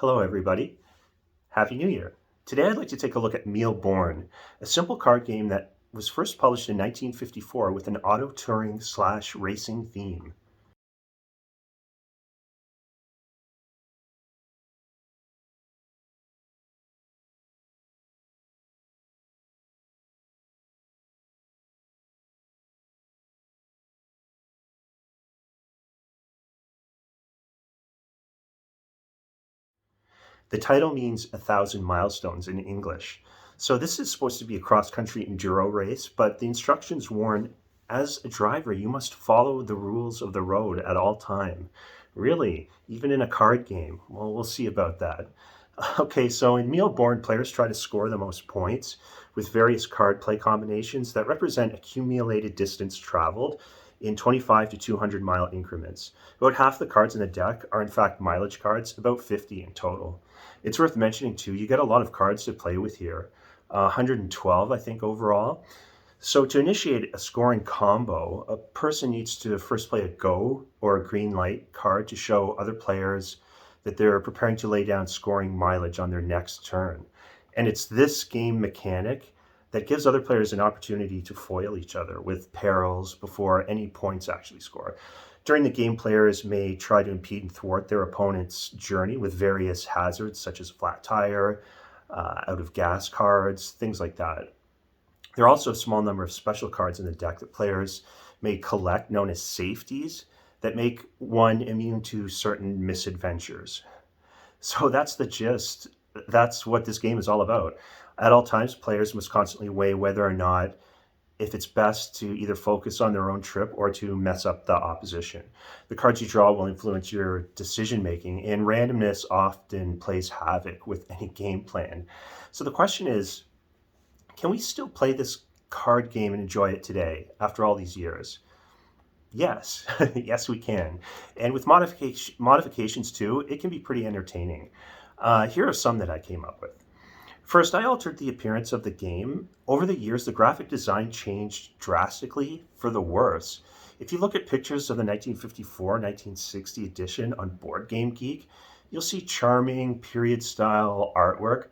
Hello, everybody. Happy New Year. Today, I'd like to take a look at MIlle, a simple card game that was first published in 1954 with an auto touring / racing theme. The title means 1,000 milestones in English. So this is supposed to be a cross-country enduro race, but the instructions warn, as a driver, you must follow the rules of the road at all time. Really, even in a card game. Well, we'll see about that. Okay, so in MIlle, players try to score the most points with various card play combinations that represent accumulated distance traveled in 25 to 200 mile increments. About half the cards in the deck are in fact mileage cards, about 50 in total. It's worth mentioning too, you get a lot of cards to play with here, 112 I think overall. So to initiate a scoring combo, a person needs to first play a go or a green light card to show other players that they're preparing to lay down scoring mileage on their next turn. And it's this game mechanic that gives other players an opportunity to foil each other with perils before any points actually score. During the game, players may try to impede and thwart their opponent's journey with various hazards such as flat tire, out of gas cards, things like that. There are also a small number of special cards in the deck that players may collect, known as safeties, that make one immune to certain misadventures. So that's the gist. That's what this game is all about. At all times, players must constantly weigh whether or not if it's best to either focus on their own trip or to mess up the opposition. The cards you draw will influence your decision making, and randomness often plays havoc with any game plan. So the question is, can we still play this card game and enjoy it today after all these years? Yes, yes, we can. And with modifications too, it can be pretty entertaining. Here are some that I came up with. First, I altered the appearance of the game. Over the years, the graphic design changed drastically for the worse. If you look at pictures of the 1954-1960 edition on Board Game Geek, you'll see charming period-style artwork.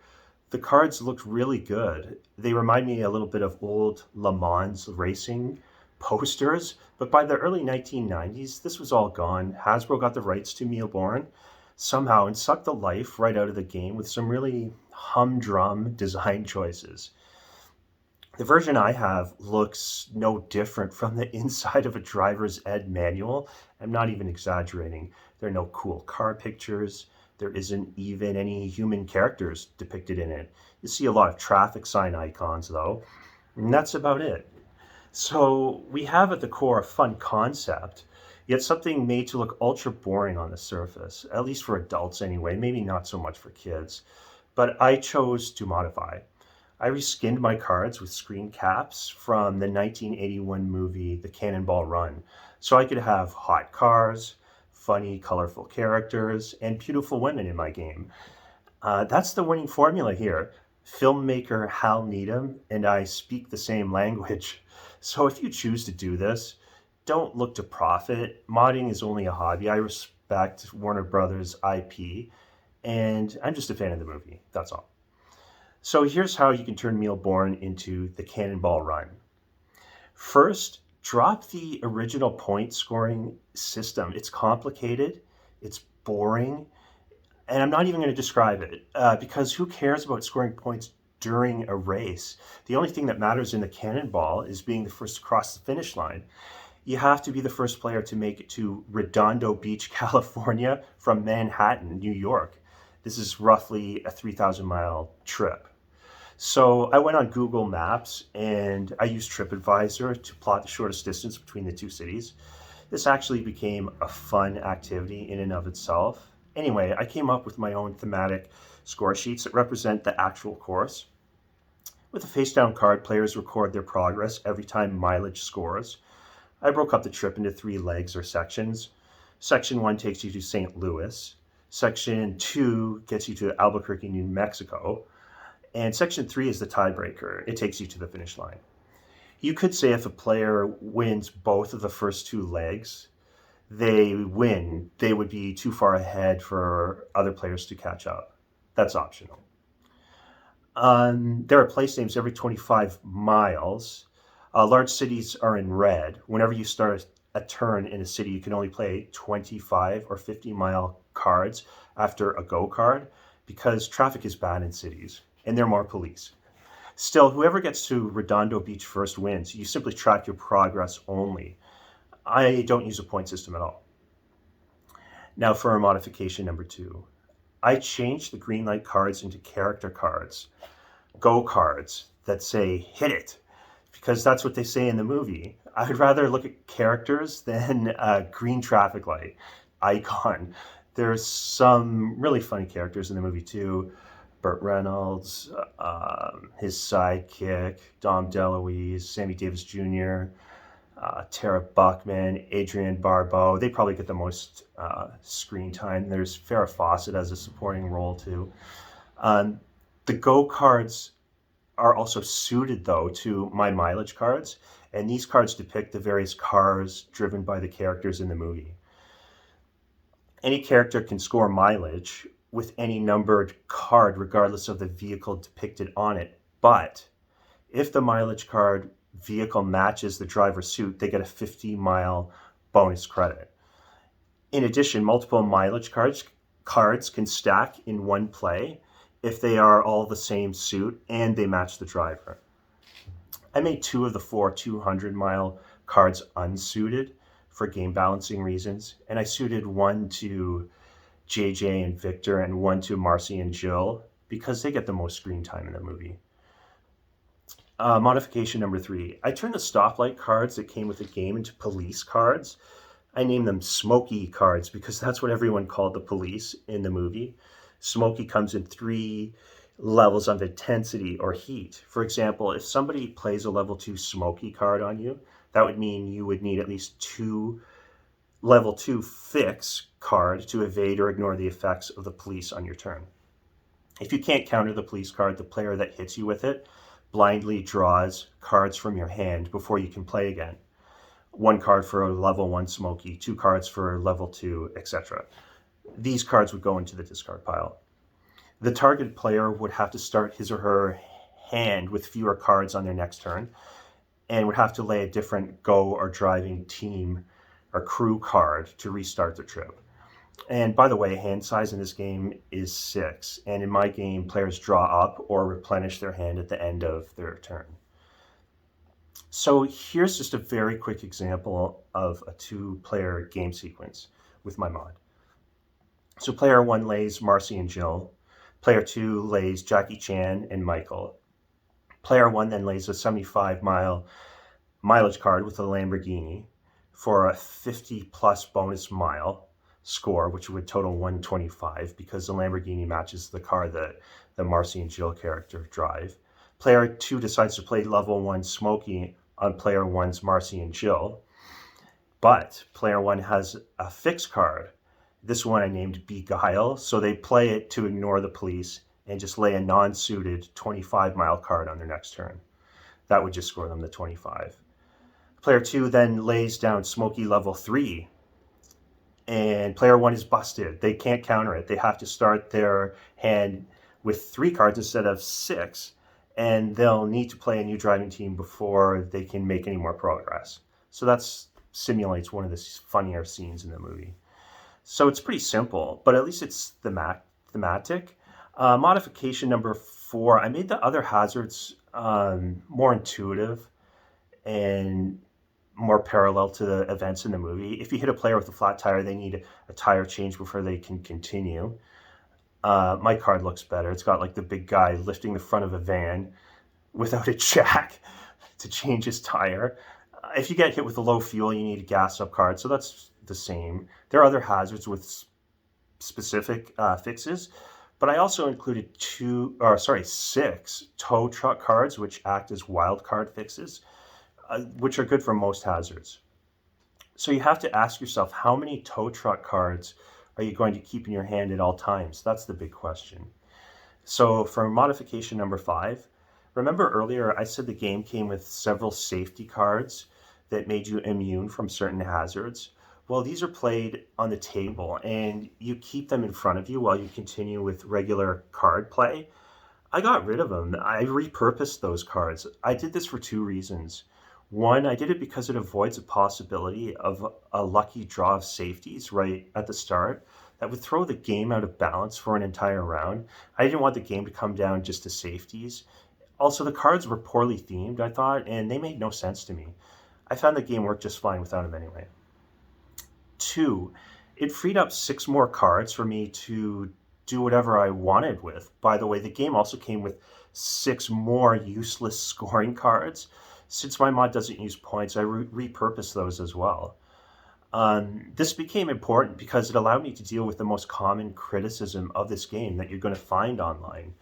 The cards looked really good. They remind me a little bit of old Le Mans racing posters, but by the early 1990s, this was all gone. Hasbro got the rights to MIlle somehow and sucked the life right out of the game with some really humdrum design choices. The version I have looks no different from the inside of a driver's ed manual. I'm not even exaggerating. There are no cool car pictures. There isn't even any human characters depicted in it. You see a lot of traffic sign icons though, and that's about it. So we have at the core a fun concept, yet something made to look ultra boring on the surface, at least for adults anyway, maybe not so much for kids. But I chose to modify. I reskinned my cards with screen caps from the 1981 movie The Cannonball Run, so I could have hot cars, funny, colorful characters, and beautiful women in my game. That's the winning formula here. Filmmaker Hal Needham and I speak the same language. So if you choose to do this, don't look to profit. Modding is only a hobby. I respect Warner Brothers IP, and I'm just a fan of the movie. That's all. So here's how you can turn MIlle into the Cannonball Run. First, drop the original point scoring system. It's complicated, it's boring, and I'm not even going to describe it because who cares about scoring points during a race? The only thing that matters in the Cannonball is being the first to cross the finish line. You have to be the first player to make it to Redondo Beach, California from Manhattan, New York. This is roughly a 3,000 mile trip. So I went on Google Maps and I used TripAdvisor to plot the shortest distance between the two cities. This actually became a fun activity in and of itself. Anyway, I came up with my own thematic score sheets that represent the actual course. With a face-down card, players record their progress every time mileage scores. I broke up the trip into 3 legs or sections. Section 1 takes you to St. Louis. Section 2 gets you to Albuquerque, New Mexico. And Section 3 is the tiebreaker. It takes you to the finish line. You could say if a player wins both of the first 2 legs, they win, they would be too far ahead for other players to catch up. That's optional. There are place names every 25 miles. Large cities are in red. Whenever you start a turn in a city, you can only play 25 or 50-mile cards after a go card because traffic is bad in cities and there are more police. Still, whoever gets to Redondo Beach first wins. You simply track your progress only. I don't use a point system at all. Now for modification number 2. I changed the green light cards into character cards, go cards that say hit it, because that's what they say in the movie. I would rather look at characters than a green traffic light icon. There's some really funny characters in the movie too. Burt Reynolds, his sidekick, Dom DeLuise, Sammy Davis Jr., Tara Buckman, Adrienne Barbeau. They probably get the most screen time. There's Farrah Fawcett as a supporting role too. The Go cards are also suited though to my mileage cards, and these cards depict the various cars driven by the characters in the movie. Any character can score mileage with any numbered card regardless of the vehicle depicted on it, but if the mileage card vehicle matches the driver's suit, they get a 50-mile bonus credit. In addition, multiple mileage cards can stack in one play if they are all the same suit and they match the driver. I made 2 of the 4 200-mile cards unsuited for game balancing reasons, and I suited 1 to JJ and Victor and 1 to Marcy and Jill because they get the most screen time in the movie. Modification number 3. I turned the stoplight cards that came with the game into police cards. I named them Smokey cards because that's what everyone called the police in the movie. Smokey comes in 3 levels of intensity or heat. For example, if somebody plays a level 2 Smokey card on you, that would mean you would need at least 2 level 2 fix card to evade or ignore the effects of the police on your turn. If you can't counter the police card, the player that hits you with it blindly draws cards from your hand before you can play again. 1 card for a level 1 Smokey, 2 cards for level 2, etc. These cards would go into the discard pile. The targeted player would have to start his or her hand with fewer cards on their next turn and would have to lay a different go or driving team or crew card to restart the trip. And by the way, hand size in this game is 6. And in my game, players draw up or replenish their hand at the end of their turn. So here's just a very quick example of a 2-player game sequence with my mod. So player 1 lays Marcy and Jill. Player 2 lays Jackie Chan and Michael. Player 1 then lays a 75-mile mileage card with a Lamborghini for a 50-plus bonus mile score, which would total 125 because the Lamborghini matches the car that the Marcy and Jill character drive. Player 2 decides to play level 1 Smokey on player 1's Marcy and Jill, but player 1 has a fixed card. This one I named Beguile, so they play it to ignore the police and just lay a non-suited 25-mile card on their next turn. That would just score them the 25. Player 2 then lays down Smokey level 3, and player 1 is busted. They can't counter it. They have to start their hand with 3 cards instead of 6, and they'll need to play a new driving team before they can make any more progress. So that simulates one of the funnier scenes in the movie. So it's pretty simple, but at least it's thematic. Modification number 4, I made the other hazards more intuitive and more parallel to the events in the movie. If you hit a player with a flat tire, they need a tire change before they can continue. My card looks better. It's got like the big guy lifting the front of a van without a jack to change his tire. If you get hit with a low fuel, you need a gas up card, so that's the same. There are other hazards with specific fixes, but I also included 6 tow truck cards, which act as wild card fixes, which are good for most hazards. So you have to ask yourself, how many tow truck cards are you going to keep in your hand at all times? That's the big question. So for modification number 5, remember earlier I said the game came with several safety cards that made you immune from certain hazards? Well, these are played on the table, and you keep them in front of you while you continue with regular card play. I got rid of them. I repurposed those cards. I did this for two reasons. One, I did it because it avoids a possibility of a lucky draw of safeties right at the start that would throw the game out of balance for an entire round. I didn't want the game to come down just to safeties. Also, the cards were poorly themed, I thought, and they made no sense to me. I found the game worked just fine without them anyway. Two, it freed up six more cards for me to do whatever I wanted with. By the way, the game also came with six more useless scoring cards. Since my mod doesn't use points, I repurposed those as well. This became important because it allowed me to deal with the most common criticism of this game that you're going to find online.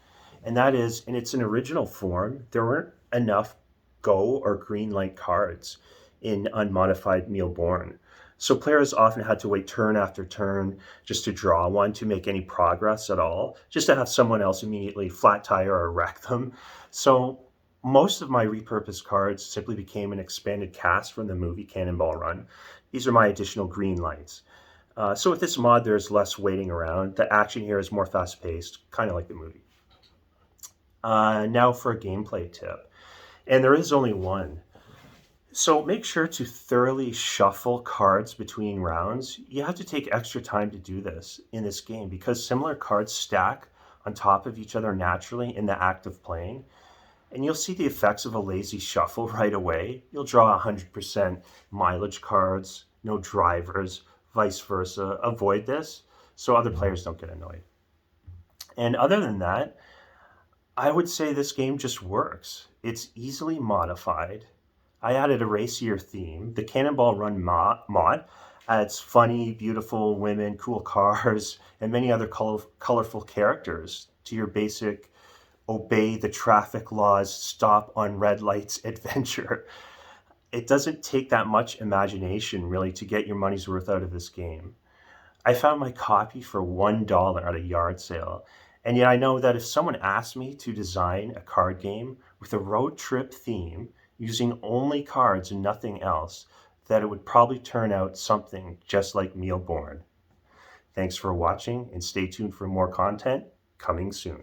And that is, in its original form, there weren't enough go or green light cards in unmodified MIlle. So players often had to wait turn after turn just to draw one to make any progress at all, just to have someone else immediately flat tire or wreck them. So most of my repurposed cards simply became an expanded cast from the movie Cannonball run. These are my additional green lights. So with this mod, there's less waiting around. The action here is more fast-paced, kind of like the movie. Now for a gameplay tip. And there is only one. So make sure to thoroughly shuffle cards between rounds. You have to take extra time to do this in this game because similar cards stack on top of each other naturally in the act of playing. And you'll see the effects of a lazy shuffle right away. You'll draw 100% mileage cards, no drivers, vice versa. Avoid this so other players don't get annoyed. And other than that, I would say this game just works. It's easily modified. I added a racier theme. The Cannonball Run mod adds funny, beautiful women, cool cars, and many other colorful characters to your basic obey the traffic laws, stop on red lights adventure. It doesn't take that much imagination really to get your money's worth out of this game. I found my copy for $1 at a yard sale. And yet I know that if someone asked me to design a card game with a road trip theme using only cards and nothing else, that it would probably turn out something just like MIlle. Thanks for watching and stay tuned for more content coming soon.